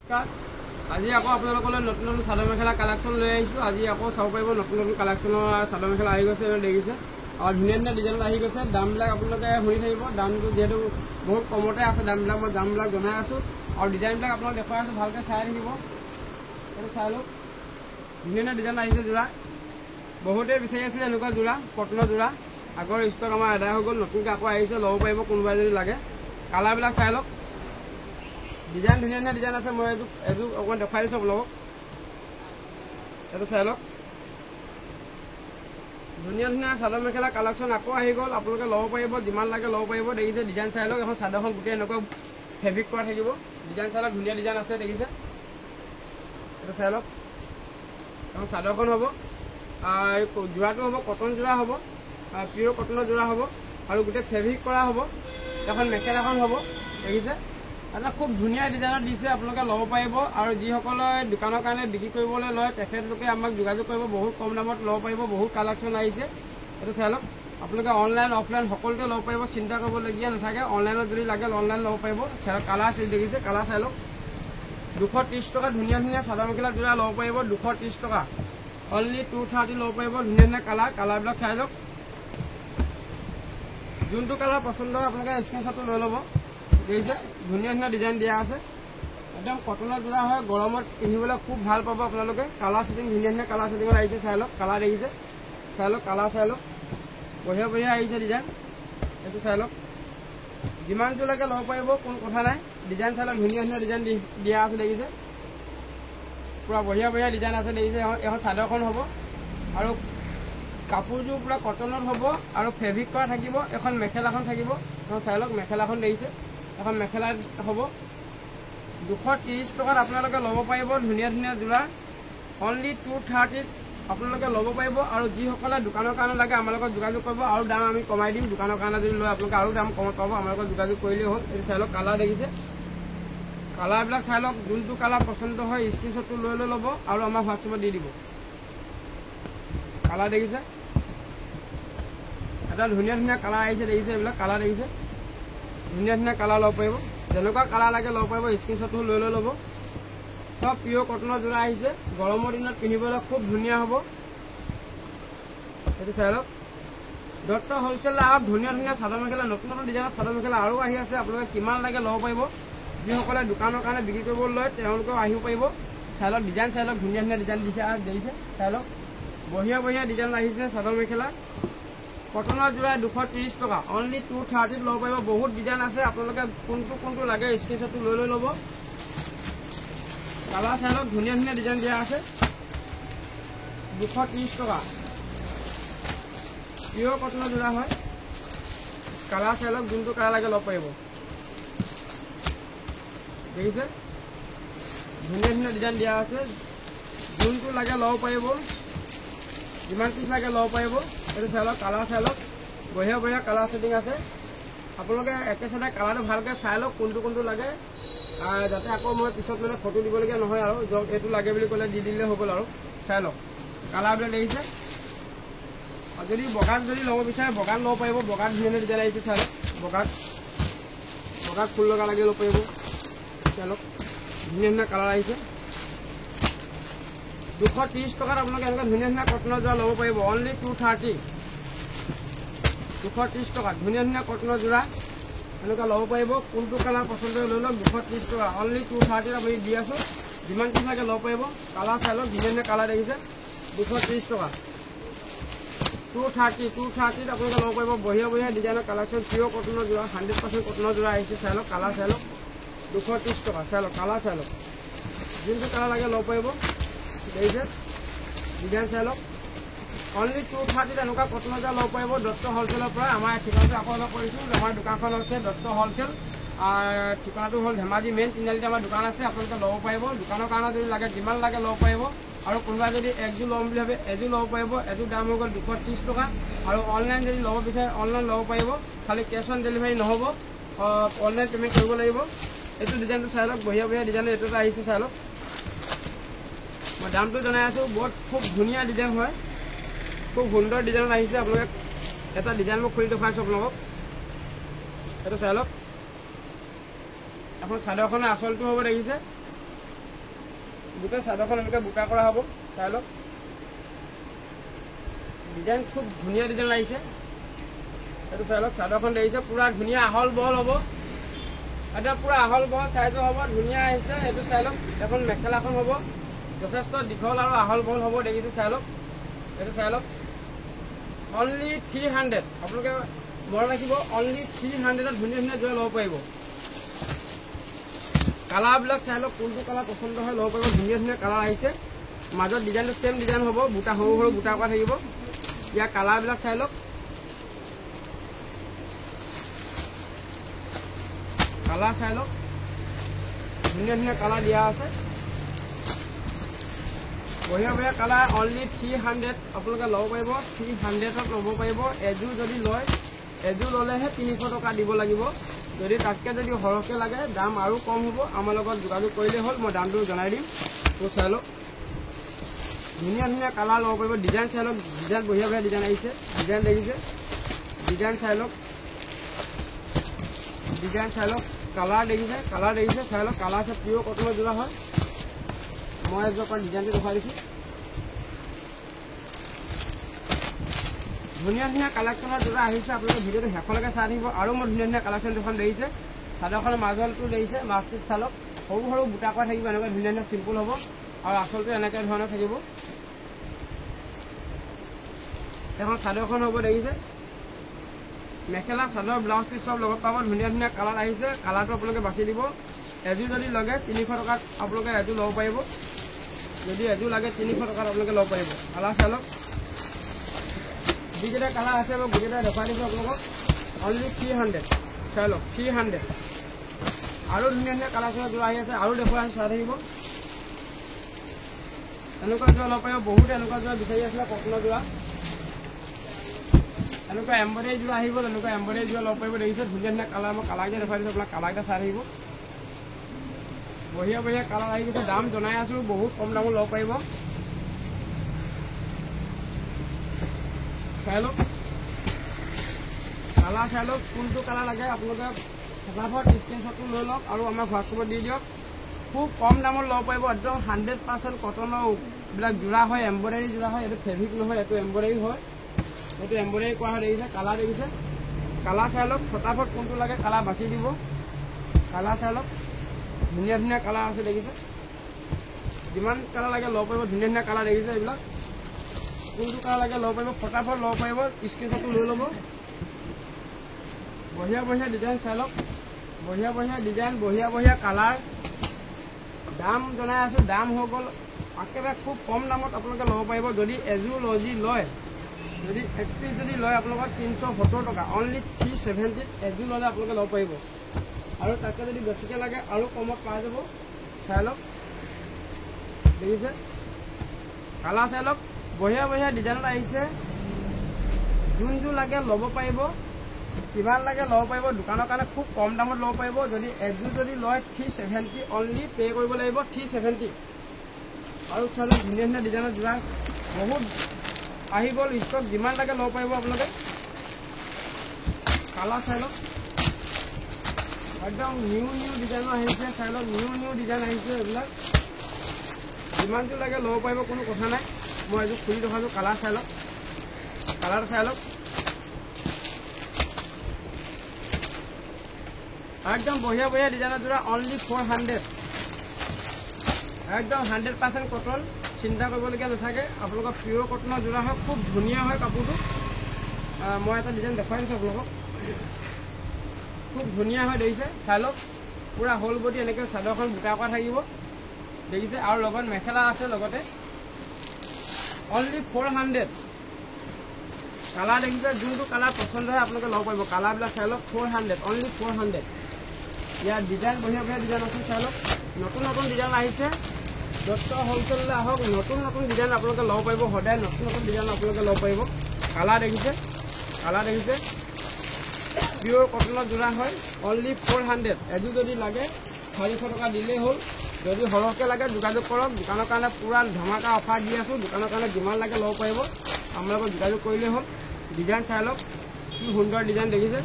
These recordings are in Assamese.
আজি আকৌ আপোনালোকলৈ নতুন নতুন চাদৰ মেখেলা কালেকশ্যন লৈ আহিছোঁ। আজি আকৌ চাব পাৰিব নতুন নতুন কালেকশ্যনৰ চাদৰ মেখেলা আহি গৈছে, দেখিছে আৰু ধুনীয়া ধুনীয়া ডিজাইনত আহি গৈছে। দামবিলাক আপোনালোকে শুনি থাকিব, দামটো যিহেতু বহুত কমতে আছে দামবিলাক, মই দামবিলাক জনাই আছোঁ আৰু ডিজাইনবিলাক আপোনালোক দেখুৱাই আছোঁ, ভালকৈ চাই থাকিব। এইটো চাই লওক, ধুনীয়া ধুনীয়া ডিজাইন আহিছে যোৰা। বহুতেই বিচাৰি আছিলে এনেকুৱা যোৰা, কটনৰ যোৰা। আগৰ ষ্টক আমাৰ আদায় হৈ গ'ল, নতুনকৈ আকৌ আহিছে, ল'ব পাৰিব কোনোবাই যদি লাগে। কালাৰবিলাক চাই লওক, ডিজাইন ধুনীয়া ধুনীয়া ডিজাইন আছে। মই এযোৰ অকণমান দেখুৱাই দিছোঁ আপোনালোকক, এইটো চাই লওক। ধুনীয়া ধুনীয়া চাদৰ মেখেলা কালেকশ্যন আকৌ আহি গ'ল, আপোনালোকে ল'ব পাৰিব, যিমান লাগে ল'ব পাৰিব। দেখিছে ডিজাইন চাই লওক, এখন চাদৰখন গোটেই এনেকুৱা ফেব্ৰিক কৰা থাকিব। ডিজাইন চাই লওক, ধুনীয়া ডিজাইন আছে, দেখিছে এইটো চাই লওক। এখন চাদৰখন হ'ব, যোৰাটো হ'ব কটন যোৰা হ'ব, পিয়'ৰ কটনৰ যোৰা হ'ব আৰু গোটেই ফেব্ৰিক কৰা হ'ব। এখন মেখেলাখন হ'ব, দেখিছে এটা খুব ধুনীয়া ডিজাইনত দিছে, আপোনালোকে ল'ব পাৰিব। আৰু যিসকলে দোকানৰ কাৰণে বিক্ৰী কৰিবলৈ লয় তেখেতলোকে আমাক যোগাযোগ কৰিব, বহুত কম দামত ল'ব পাৰিব। বহুত কালেকশ্যন আহিছে, এইটো চাই লওক। আপোনালোকে অনলাইন অফলাইন সকলোতে ল'ব পাৰিব, চিন্তা কৰিবলগীয়া নাথাকে। অনলাইনত যদি লাগে অনলাইন ল'ব পাৰিব। কালাৰ দেখিছে, কালাৰ চাই লওক। 230 টকা ধুনীয়া ধুনীয়া চাদৰ মেখেলা যোৰা ল'ব পাৰিব, 230 টকা অনলি 230 ল'ব পাৰিব। ধুনীয়া ধুনীয়া কালাৰবিলাক চাই লওক। যোনটো কালাৰ পচন্দ হয় আপোনালোকে স্ক্ৰীনশ্বটটো লৈ ল'ব, দেখিছে ধুনীয়া ধুনীয়া ডিজাইন দিয়া আছে। একদম কটনৰ যোৰা হয়, গৰমত পিন্ধিবলৈ খুব ভাল পাব আপোনালোকে। কালাৰ ছেটিং ধুনীয়া ধুনীয়া কালাৰ ছেটিঙত আহিছে, চাই লওক। কালাৰ দেখিছে, চাই লওক, কালাৰ চাই লওক, বঢ়িয়া বঢ়িয়া আহিছে ডিজাইন, এইটো চাই লওক। যিমানটো লাগে ল'ব পাৰিব, কোনো কথা নাই। ডিজাইন চাই লওক, ধুনীয়া ধুনীয়া ডিজাইন দিয়া আছে, দেখিছে পূৰা বঢ়িয়া বঢ়িয়া ডিজাইন আছে, দেখিছে। এখন চাদৰখন হ'ব আৰু কাপোৰযোৰ পূৰা কটনত হ'ব আৰু ফেব্ৰিক কৰা থাকিব। এখন মেখেলাখন থাকিব, এখন চাই লওক, মেখেলাখন দেখিছে, এখন মেখেলা হ'ব। 230 টকাত আপোনালোকে ল'ব পাৰিব ধুনীয়া ধুনীয়া যোৰা, অনলি 230 আপোনালোকে ল'ব পাৰিব। আৰু যিসকলে দোকানৰ কাৰণে লাগে আমাৰ লগত যোগাযোগ কৰিব, আৰু দাম আমি কমাই দিম। দোকানৰ কাৰণে যদি লয় আপোনালোকে আৰু দাম কমত পাব, আমাৰ লগত যোগাযোগ কৰিলেই হ'ল। এইটো চাই লওক, কালাৰ দেখিছে, কালাৰবিলাক চাই লওক। যোনটো কালাৰ পচন্দ হয় স্ক্ৰীনশ্বটটো লৈ ল'ব আৰু আমাৰ হোৱাটছএপত দি দিব। কালাৰ দেখিছে, এটা ধুনীয়া ধুনীয়া কালাৰ আহিছে, দেখিছে এইবিলাক কালাৰ দেখিছে, ধুনীয়া ধুনীয়া কালাৰ ল'ব পাৰিব। যেনেকুৱা কালাৰ লাগে ল'ব পাৰিব, স্ক্ৰীনশ্বটটো লৈ ল'ব। চব পিয়'ৰ কটনৰ যোৰা আহিছে, গৰমৰ দিনত পিন্ধিবলৈ খুব ধুনীয়া হ'ব। সেইটো চাই লওক। দত্ত হ'লচেল আহক, ধুনীয়া ধুনীয়া চাদৰ মেখেলা, নতুন নতুন ডিজাইনৰ চাদৰ মেখেলা আৰু আহি আছে। আপোনালোকে কিমান লাগে ল'ব পাৰিব। যিসকলে দোকানৰ কাৰণে বিক্ৰী কৰিবলৈ লয় তেওঁলোকেও আহিব পাৰিব। চাই লওক, ডিজাইন চাই লওক, ধুনীয়া ধুনীয়া ডিজাইন দেখিছে, চাই লওক। বঢ়িয়া বঢ়িয়া ডিজাইন আহিছে চাদৰ মেখেলা। কটনৰ যোৰা 230 টকা, অনলি 230 ল'ব পাৰিব। বহুত ডিজাইন আছে, আপোনালোকে কোনটো লাগে স্ক্ৰীনশ্বটটো লৈ ল'ব। কালাৰ চাই লওক, ধুনীয়া ধুনীয়া ডিজাইন দিয়া আছে, 230 টকা পিয়'ৰ কটনৰ যোৰা হয়। কালাৰ চাই লওক, যোনটো কালাৰ লাগে ল'ব পাৰিব, দেখিছে ধুনীয়া ধুনীয়া ডিজাইন দিয়া আছে। যোনটো লাগে ল'ব পাৰিব, যিমান পিচ লাগে ল'ব পাৰিব। এইটো চাই লওক, কালাৰ চাই লওক, বঢ়িয়া বঢ়িয়া কালাৰ ছেটিং আছে। আপোনালোকে একেচাইডে কালাৰটো ভালকৈ চাই লওক, কোনটো লাগে, যাতে আকৌ মই পিছত মানে ফটো দিবলগীয়া নহয়। আৰু এইটো লাগে বুলি ক'লে দি দিলে হৈ গ'ল। আৰু চাই লওক, কালাৰবিলাক দেখিছে। আৰু যদি বগাত যদি ল'ব বিচাৰে বগাত ল'ব পাৰিব, বগাত ধুনীয়া ধুনীয়া ডিজাইন আহিছে, চাই লওক। বগাত ফুল লগা লাগে ল'ব পাৰিব, চাই লওক, ধুনীয়া ধুনীয়া কালাৰ আহিছে। 230 টকাত আপোনালোকে এনেকুৱা ধুনীয়া ধুনীয়া কটনৰ যোৰা ল'ব পাৰিব, অনলি 230। 230 টকাত ধুনীয়া ধুনীয়া কটনৰ যোৰা এনেকুৱা ল'ব পাৰিব। কোনটো কালাৰ পচন্দ লৈ লওক, 230 টকা অনলি 230 আপুনি দি আছোঁ। যিমান পিচ লাগে ল'ব পাৰিব। কালাৰ চাই লওক, ধুনীয়া ধুনীয়া কালাৰ দেখিছে, 230 টকা 230 আপোনালোকে ল'ব পাৰিব। বঢ়িয়া বঢ়িয়া ডিজাইনৰ কালেকশ্যন, পিয়'ৰ কটনৰ যোৰা, 100% কটনৰ যোৰা আহিছে, চাই লওক। কালাৰ চাই লওক, 230 টকা চাই লওক, কালাৰ চাই লওক, যোনটো কালাৰ লাগে ল'ব পাৰিব, দেখিছে ডিজাইন চাই লওক। অনলি 230 এনেকুৱা কটনৰ যোৰা ল'ব পাৰিব দত্ত হ'লচেলৰ পৰা। আমাৰ ঠিকনাটো আকৌ এবাৰ কৰিছোঁ, আমাৰ দোকানখন হৈছে দত্ত হ'লচেল। ঠিকনাটো হ'ল ধেমাজি মেইন তিনিআলিতে আমাৰ দোকান আছে, আপোনালোকে ল'ব পাৰিব। দোকানৰ কাৰণে যদি লাগে যিমান লাগে ল'ব পাৰিব। আৰু কোনোবাই যদি একযোৰ ল'ম বুলি ভাবে এযোৰ ল'ব পাৰিব। এযোৰ দাম হৈ গ'ল 230 টকা। আৰু অনলাইন যদি ল'ব বিচাৰে অনলাইন ল'ব পাৰিব, খালি কেছ অন ডেলিভাৰী নহ'ব, অনলাইন পে'মেণ্ট কৰিব লাগিব। এইটো ডিজাইনটো চাই লওক, বঢ়িয়া বঢ়িয়া ডিজাইন এইটো এটা আহিছে, চাই লওক। মই দামটো জনাই আছোঁ, বহুত খুব ধুনীয়া ডিজাইন হয়, খুব সুন্দৰ ডিজাইনত আহিছে। আপোনালোকে এটা ডিজাইন মই খুলি দেখুৱাইছোঁ আপোনালোকক, এইটো চাই লওক। এখন চাদৰখনৰ আঁচলটো হ'ব, দেখিছে গোটেই চাদৰখন এনেকৈ বুটা কৰা হ'ব চাই লওক ডিজাইন খুব ধুনীয়া ডিজাইন লাগিছে এইটো চাই লওক চাদৰখন দেখিছে পুৰা ধুনীয়া আহল বহল হ'ব এটা পুৰা আহল বহল চাইজৰ হ'ব ধুনীয়া আহিছে এইটো চাই লওক এখন মেখেলাখন হ'ব যথেষ্ট দীঘল আৰু আহল বহল হ'ব দেখিছে চাই লওক এইটো চাই লওক অনলি 300 আপোনালোকে মনত ৰাখিব অনলি 300ত ধুনীয়া ধুনীয়া জোৰা ল'ব পাৰিব কালাৰবিলাক চাই লওক কোনটো কালাৰ পচন্দ হয় ল'ব পাৰিব ধুনীয়া ধুনীয়া কালাৰ আহিছে মাজত ডিজাইনটো চেম ডিজাইন হ'ব বুটা সৰু সৰু বুটা কৰা থাকিব ইয়াৰ কালাৰবিলাক চাই লওক কালাৰ চাই লওক ধুনীয়া ধুনীয়া কালাৰ দিয়া আছে বঢ়িয়া বঢ়িয়া কালাৰ অনলি 300 আপোনালোকে ল'ব পাৰিব 300ত ল'ব পাৰিব এযোৰ যদি লয় এযোৰ ল'লেহে 300 টকা দিব লাগিব যদি তাতকৈ যদি সৰহকৈ লাগে দাম আৰু কম হ'ব আমাৰ লগত যোগাযোগ কৰিলেই হ'ল মই দামটো জনাই দিম তো চাই লওক ধুনীয়া ধুনীয়া কালাৰ ল'ব পাৰিব ডিজাইন চাই লওক ডিজাইন বঢ়িয়া বঢ়িয়া ডিজাইন আহিছে ডিজাইন দেখিছে ডিজাইন চাই লওক কালাৰ দেখিছে চাই লওক কালাৰ আছে পিয়ৰ কটনৰ যোৰা হয় মই এযোৰ পৰা ডিজাইনটো দেখুৱাই দিছোঁ ধুনীয়া ধুনীয়া কালেকশ্যনৰ যোৰা আহিছে আপোনালোকে ভিডিঅ'টো শেষলৈকে চাই থাকিব আৰু মই ধুনীয়া ধুনীয়া কালেকশ্যন দুখন দেখিছে চাদৰখনৰ মাজলটো দেখিছে মাজটোত চালক সৰু সৰু বুটা কৰা থাকিব এনেকৈ ধুনীয়া ধুনীয়া চিম্পুল হ'ব আৰু আচলটো এনেকৈ ধৰণৰ থাকিব এখন চাদৰখন হ'ব দেখিছে মেখেলা চাদৰ ব্লাউজ পিচ চব লগত পাব ধুনীয়া ধুনীয়া কালাৰ আহিছে কালাৰটো আপোনালোকে বাছি দিব এযোৰ যদি লাগে 300 টকাত আপোনালোকে এযোৰ ল'ব পাৰিব যদি এযোৰ লাগে 300 টকাত আপোনালোকে ল'ব পাৰিব কালাৰ চাই লওক যিকেইটা কালাৰ আছে মই গোটেইকেইটা দেখুৱাই দিছোঁ আপোনালোকক অনলি 300 চাই লওক 300 আৰু ধুনীয়া ধুনীয়া কালাৰ চালাৰ যোৰা আহি আছে আৰু দেখুৱাই চাই থাকিব এনেকুৱা যোৰা ল'ব পাৰিব বহুত এনেকুৱা যোৰা বিচাৰি আছিলে কটনৰ যোৰা এনেকুৱা এম্ব্ৰইডাৰী যোৰা আহিব এনেকুৱা এম্ব্ৰইডাৰী যোৰা ল'ব পাৰিব দেখিছে ধুনীয়া ধুনীয়া কালাৰ মই কালাৰকেইটা দেখুৱাই দিছোঁ আপোনাক কালাৰকেইটা চাই থাকিব বঢ়িয়া বঢ়িয়া কালাৰ আহি গৈছে দাম জনাই আছোঁ বহুত কম দামত ল'ব পাৰিব চাই লওক কালাৰ চাই লওক কোনটো কালাৰ লাগে আপোনালোকে ফটাফট স্ক্ৰীনশ্বটটো লৈ লওক আৰু আমাৰ হোৱাটছএপত দি দিয়ক খুব কম দামত ল'ব পাৰিব একদম 100% কটনৰ এইবিলাক যোৰা হয় এম্ব্ৰইডাৰী যোৰা হয় এইটো ফেব্ৰিক নহয় এইটো এম্ব্ৰইডাৰী হয় এইটো এম্ব্ৰইডাৰী কৰা হয় দেখিছে কালাৰ দেখিছে কালাৰ চাই লওক ফটাফট কোনটো লাগে কালাৰ বাছি দিব কালাৰ চাই লওক ধুনীয়া ধুনীয়া কালাৰ আছে দেখিছে যিমান কালাৰ লাগে ল'ব পাৰিব ধুনীয়া ধুনীয়া কালাৰ দেখিছে এইবিলাক কোনটো কালাৰ লাগে ল'ব পাৰিব ফটাফট ল'ব পাৰিব স্ক্ৰীনশ্বটটো লৈ ল'ব বঢ়িয়া বঢ়িয়া ডিজাইন চাই লওক বঢ়িয়া বঢ়িয়া ডিজাইন বঢ়িয়া বঢ়িয়া কালাৰ দাম জনাই আছোঁ দাম হৈ গ'ল একেবাৰে খুব কম দামত আপোনালোকে ল'ব পাৰিব যদি এযোৰ লজি লয় যদি 1 পিচ যদি লয় আপোনালোকৰ 370 টকা অনলি 370 এযোৰ ল'লে আপোনালোকে ল'ব পাৰিব আৰু তাকে যদি বেছিকৈ লাগে আৰু কমত পাই যাব চাই লওক দেখিছে কালাৰ চাই লওক বঢ়িয়া বঢ়িয়া ডিজাইনত আহিছে যোনযোৰ লাগে ল'ব পাৰিব কিমান লাগে ল'ব পাৰিব দোকানৰ কাৰণে খুব কম দামত ল'ব পাৰিব যদি এযোৰ যদি লয় 370 অনলি পে' কৰিব লাগিব 370 আৰু চাই লওক ধুনীয়া ধুনীয়া ডিজাইনৰ যোৰা বহুত আহি গ'ল ষ্টক যিমান লাগে ল'ব পাৰিব আপোনালোকে কালাৰ চাই লওক একদম নিউ ডিজাইনৰ আহিছে চাই লওক নিউ ডিজাইন আহিছে এইবিলাক যিমানযোৰ লাগে ল'ব পাৰিব কোনো কথা নাই মই এযোৰ খুলি দেখাইছোঁ কালাৰ চাই লওক কালাৰ চাই লওক একদম বঢ়িয়া বঢ়িয়া ডিজাইনৰ যোৰা অনলি 400 একদম 100% কটন চিন্তা কৰিবলগীয়া নাথাকে আপোনালোকৰ পিয়ৰ কটনৰ যোৰা হয় খুব ধুনীয়া হয় কাপোৰটো মই এটা ডিজাইন দেখুৱাই দিছোঁ আপোনালোকক খুব ধুনীয়া হয় দেখিছে চাই লওক পুৰা হোল বডি এনেকৈ চাদৰখন বুটা কৰা থাকিব দেখিছে আৰু লগত মেখেলা আছে লগতে অনলি 400 কালাৰ দেখিছে যোনটো কালাৰ পচন্দ হয় আপোনালোকে ল'ব পাৰিব কালাৰবিলাক চাই লওক 400 অনলি 400 ইয়াৰ ডিজাইন বঢ়িয়া বঢ়িয়া ডিজাইন আছে চাই লওক নতুন নতুন ডিজাইন আহিছে দত্ত হ'লচেললৈ আহক নতুন নতুন ডিজাইন আপোনালোকে ল'ব পাৰিব সদায় নতুন নতুন ডিজাইন আপোনালোকে ল'ব পাৰিব কালাৰ দেখিছে পিয়ৰ কটনৰ যোৰা হয় অনলি 400 এযোৰ যদি লাগে 400 টকা দিলেই হ'ল যদি সৰহকৈ লাগে যোগাযোগ কৰক দোকানৰ কাৰণে পুৰা ধমাকা অফাৰ দি আছোঁ দোকানৰ কাৰণে যিমান লাগে ল'ব পাৰিব আপোনালোকক যোগাযোগ কৰিলেই হ'ল ডিজাইন চাই লওক কি সুন্দৰ ডিজাইন দেখিছে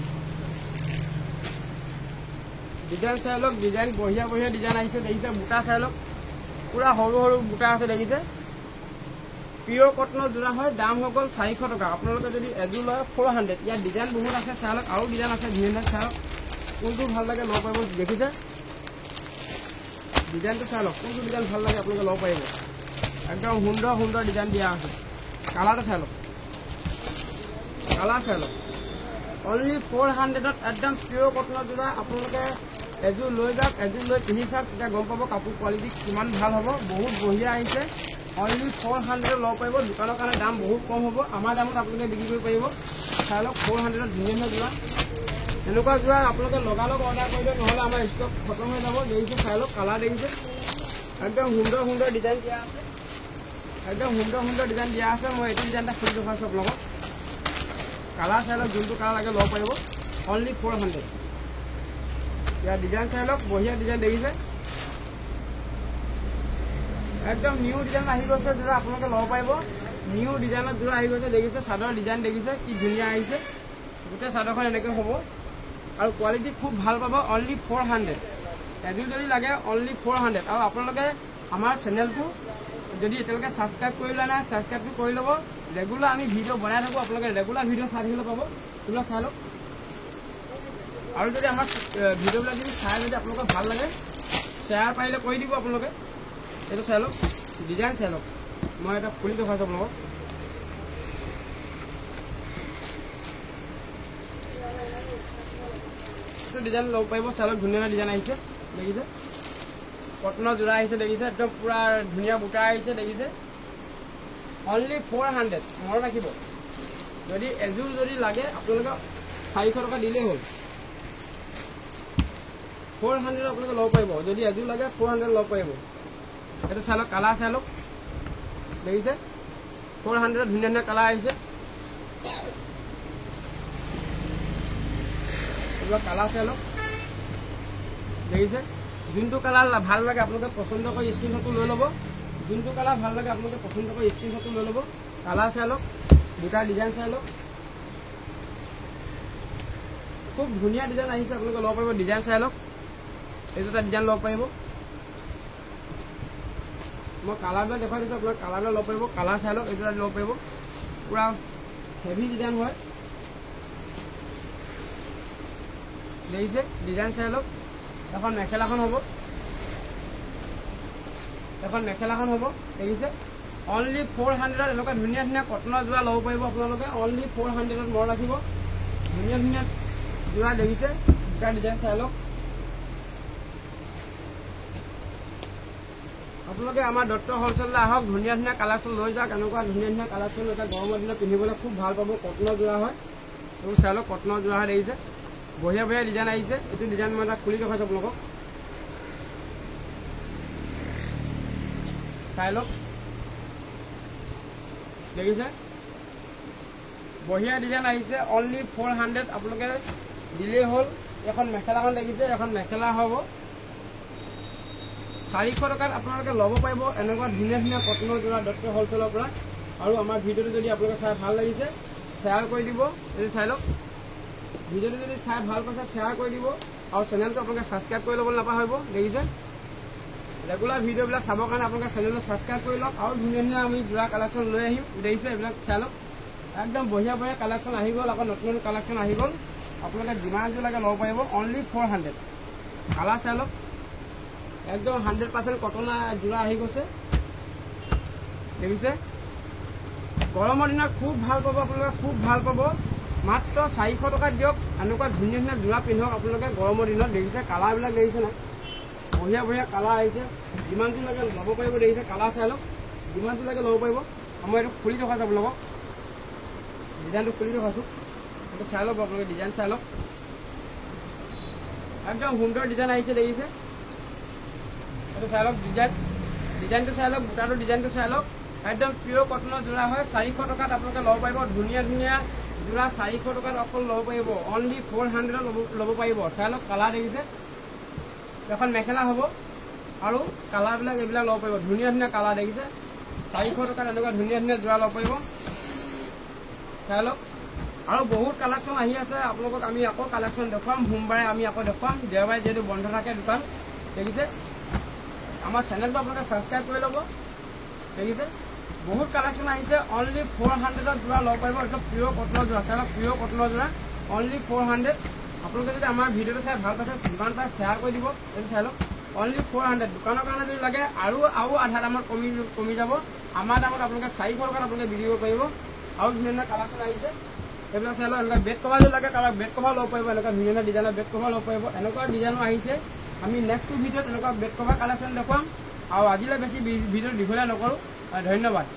ডিজাইন চাই লওক ডিজাইন বঢ়িয়া বঢ়িয়া ডিজাইন আহিছে দেখিছে বুটা চাই লওক পুৰা সৰু সৰু বুটা আছে দেখিছে পিয়ৰ কটনৰ যোৰা হয় দাম হৈ গ'ল 400 টকা আপোনালোকে যদি এযোৰ লয় 400 ইয়াত ডিজাইন বহুত আছে চাই লওক আৰু ডিজাইন আছে ধুনীয়া চাই লওক কোনটো ভাল লাগে ল'ব পাৰিব দেখিছে ডিজাইনটো চাই লওক কোনটো ডিজাইন ভাল লাগে আপোনালোকে ল'ব পাৰিব একদম সুন্দৰ সুন্দৰ ডিজাইন দিয়া আছে কালাৰটো চাই লওক কালাৰ চাই লওক অনলি 400ত একদম পিয়ৰ কটনৰ যোৰা আপোনালোকে এযোৰ লৈ যাওক এযোৰ লৈ পিন্ধি চাওক তেতিয়া গম পাব কাপোৰ কোৱালিটি কিমান ভাল হ'ব বহুত বঢ়িয়া আহিছে অনলি 400 ল'ব পাৰিব দোকানৰ কাৰণে দাম বহুত কম হ'ব আমাৰ দামত আপোনালোকে বিক্ৰী কৰিব পাৰিব চাই লওক 400ত ধুনীয়া যোৰা এনেকুৱা যোৰা আপোনালোকে লগালগ অৰ্ডাৰ কৰিলে নহ'লে আমাৰ ষ্টক খতম হৈ যাব দেখিছে চাই লওক কালাৰ দেখিছে একদম সুন্দৰ সুন্দৰ ডিজাইন দিয়া আছে একদম সুন্দৰ সুন্দৰ ডিজাইন দিয়া আছে মই এইটো ডিজাইন এটা খুলি দেখুৱাইছোঁ আপোনালোকক কালাৰ চাই লওক যোনটো কালাৰ লাগে ল'ব পাৰিব অনলি 400 ইয়াৰ ডিজাইন চাই লওক বঢ়িয়া ডিজাইন দেখিছে একদম নিউ ডিজাইন আহি গৈছে যোৰা আপোনালোকে ল'ব পাৰিব নিউ ডিজাইনত যোৰা আহি গৈছে দেখিছে চাদৰ ডিজাইন দেখিছে কি ধুনীয়া আহিছে গোটেই চাদৰখন এনেকৈ হ'ব আৰু কোৱালিটি খুব ভাল পাব অনলি 400 এযোৰ যদি লাগে অনলি 400 আৰু আপোনালোকে আমাৰ চেনেলটো যদি এতিয়ালৈকে ছাবস্ক্ৰাইব কৰি লোৱা নাই ছাবস্ক্ৰাইবটো কৰি ল'ব ৰেগুলাৰ আমি ভিডিঅ' বনাই থাকোঁ আপোনালোকে ৰেগুলাৰ ভিডিঅ' চাই থাকিবলৈ পাব সেইবিলাক চাই লওক আৰু যদি আমাৰ ভিডিঅ'বিলাক যদি চাই যদি আপোনালোকৰ ভাল লাগে শ্বেয়াৰ পাৰিলে কৰি দিব আপোনালোকে এইটো চাই লওক ডিজাইন চাই লওক মই এটা খুলি দেখুৱাইছোঁ আপোনালোকক এইটো ডিজাইন ল'ব পাৰিব চাই লওক ধুনীয়া ডিজাইন আহিছে দেখিছে কটনৰ যোৰা আহিছে দেখিছে একদম পুৰা ধুনীয়া বুটা আহিছে দেখিছে অনলি 400 মনত ৰাখিব যদি এযোৰ যদি লাগে আপোনালোকে 400 টকা দিলেই হ'ল 400 আপোনালোকে ল'ব পাৰিব যদি এযোৰ লাগে 400 ল'ব পাৰিব এইটো চাই লওক কালাৰ চাই লওক দেখিছে 400 ধুনীয়া ধুনীয়া কালাৰ আহিছে এইবিলাক কালাৰ চাই লওক দেখিছে যোনটো কালাৰ ভাল লাগে আপোনালোকে পচন্দ কৰি স্ক্ৰীনশ্বটটো লৈ ল'ব যোনটো কালাৰ ভাল লাগে আপোনালোকে পচন্দ কৰি স্ক্ৰীনশ্বটটো লৈ ল'ব কালাৰ চাই লওক দুটা ডিজাইন চাই লওক খুব ধুনীয়া ডিজাইন আহিছে আপোনালোকে ল'ব পাৰিব ডিজাইন চাই লওক এইটো এটা ডিজাইন ল'ব পাৰিব মই কালাৰবিলাক দেখুৱাই দিছোঁ আপোনালোকে কালাৰবিলাক ল'ব পাৰিব কালাৰ চাই লওক এইটো এটা ল'ব পাৰিব পুৰা হেভি ডিজাইন হয় দেখিছে ডিজাইন চাই লওক এখন মেখেলাখন হ'ব দেখিছে অনলি 400 এনেকুৱা ধুনীয়া ধুনীয়া কটনৰ যোৰা ল'ব পাৰিব আপোনালোকে অনলি 400ত মনত ৰাখিব ধুনীয়া ধুনীয়া যোৰা দেখিছে দুটা ডিজাইন চাই লওক আপোনালোকে আমাৰ দত্ত হ'লচেললৈ আহক ধুনীয়া ধুনীয়া কালেকশ্যন লৈ যাওক এনেকুৱা ধুনীয়া ধুনীয়া কালেকশ্যন এটা গৰমৰ দিনত পিন্ধিবলৈ খুব ভাল পাব কটনৰ যোৰা হয় এইবোৰ চাই লওক কটনৰ যোৰা হয় দেখিছে বঢ়িয়া বঢ়িয়া ডিজাইন আহিছে এইটো ডিজাইন মই এটা খুলি দেখুৱাইছোঁ আপোনালোকক চাই লওক দেখিছে বঢ়িয়া ডিজাইন আহিছে অনলি 400 আপোনালোকে দিলেই হ'ল এখন মেখেলাখন দেখিছে এখন মেখেলা হ'ব 400 টকাত আপোনালোকে ল'ব পাৰিব এনেকুৱা ধুনীয়া ধুনীয়া কটনৰ যোৰা দত্ত হ'লচেলৰ পৰা আৰু আমাৰ ভিডিঅ'টো যদি আপোনালোকে চাই ভাল লাগিছে শ্বেয়াৰ কৰি দিব এইটো চাই লওক ভিডিঅ'টো যদি চাই ভাল পাইছে শ্বেয়াৰ কৰি দিব আৰু চেনেলটো আপোনালোকে ছাবস্ক্ৰাইব কৰি ল'বলৈ নাপাহৰিব দেখিছে ৰেগুলাৰ ভিডিঅ'বিলাক চাবৰ কাৰণে আপোনালোকে চেনেলটো ছাবস্ক্ৰাইব কৰি লওক আৰু ধুনীয়া ধুনীয়া আমি যোৰা কালেকশ্যন লৈ আহিম দেখিছে এইবিলাক চাই লওক একদম বঢ়িয়া বঢ়িয়া কালেকশ্যন আহি গ'ল আকৌ নতুন কালেকশ্যন আহি গ'ল আপোনালোকে যিমান যোৰ লাগে ল'ব পাৰিব অনলি 400 কালাৰ চাই লওক একদম 100% কটনৰ যোৰা আহি গৈছে দেখিছে গৰমৰ দিনত খুব ভাল পাব আপোনালোকে খুব ভাল পাব মাত্ৰ 400 টকা দিয়ক এনেকুৱা ধুনীয়া ধুনীয়া যোৰা পিন্ধক আপোনালোকে গৰমৰ দিনত দেখিছে কালাৰবিলাক দেখিছে না বঢ়িয়া বঢ়িয়া কালাৰ আহিছে যিমানটো লাগে ল'ব পাৰিব দেখিছে কালাৰ চাই লওক যিমানটো লাগে ল'ব পাৰিব মই এইটো খুলি দেখুৱাইছোঁ আপোনালোকক ডিজাইনটো খুলি দেখুৱাইছোঁ এইটো চাই লওক আপোনালোকে ডিজাইন চাই লওক একদম সুন্দৰ ডিজাইন আহিছে দেখিছে এইটো চাই লওক ডিজাইনটো চাই লওক বুটাটো ডিজাইনটো চাই লওক একদম পিয়ৰ কটনৰ যোৰা হয় 400 টকাত আপোনালোকে ল'ব পাৰিব ধুনীয়া ধুনীয়া যোৰা 400 টকাত অকল ল'ব পাৰিব অনলি 400 ল'ব পাৰিব চাই লওক কালাৰ দেখিছে এখন মেখেলা হ'ব আৰু কালাৰবিলাক এইবিলাক ল'ব পাৰিব ধুনীয়া ধুনীয়া কালাৰ দেখিছে 400 টকাত এনেকুৱা ধুনীয়া ধুনীয়া যোৰা ল'ব পাৰিব চাই লওক আৰু বহুত কালেকশ্যন আহি আছে আপোনালোকক আমি আকৌ কালেকশ্যন দেখুৱাম সোমবাৰে আমি আকৌ দেখুৱাম দেওবাৰে যিহেতু বন্ধ থাকে দোকান দেখিছে আমাৰ চেনেলটো আপোনালোকে ছাবস্ক্ৰাইব কৰি ল'ব দেখিছে বহুত কালেকশ্যন আহিছে অনলি 400ত যোৰা ল'ব পাৰিব একদম পিয়'ৰ কটনৰ যোৰা চাই লওক পিয়'ৰ কটনৰ যোৰা অনলি 400 আপোনালোকে যদি আমাৰ ভিডিঅ'টো চাই ভাল পাইছে যিমান পাৰে শ্বেয়াৰ কৰি দিব এইটো চাই লওক অনলি 400 দোকানৰ কাৰণে যদি লাগে আৰু আধা দামত কমি যাব আমাৰ দামত আপোনালোকে 400 টকাত আপোনালোকে বিক্ৰী কৰিব পাৰিব আৰু ধুনীয়া কালেকশ্যন আহিছে এইবিলাক চাই লওক এনেকুৱা বেড কভাৰ যদি লাগে কাৰোবাক বেড কভাৰ ল'ব পাৰিব এনেকুৱা ধুনীয়া ডিজাইনৰ বেড কভাৰ ল'ব পাৰিব এনেকুৱা ডিজাইনো আহিছে আমি নেক্সট ভিডিঅ'ত এনেকুৱা বেড কভাৰ কালেকশ্যন দেখুৱাম আৰু আজিলৈ বেছি ভিডিঅ' দীঘলীয়া নকৰোঁ ধন্যবাদ।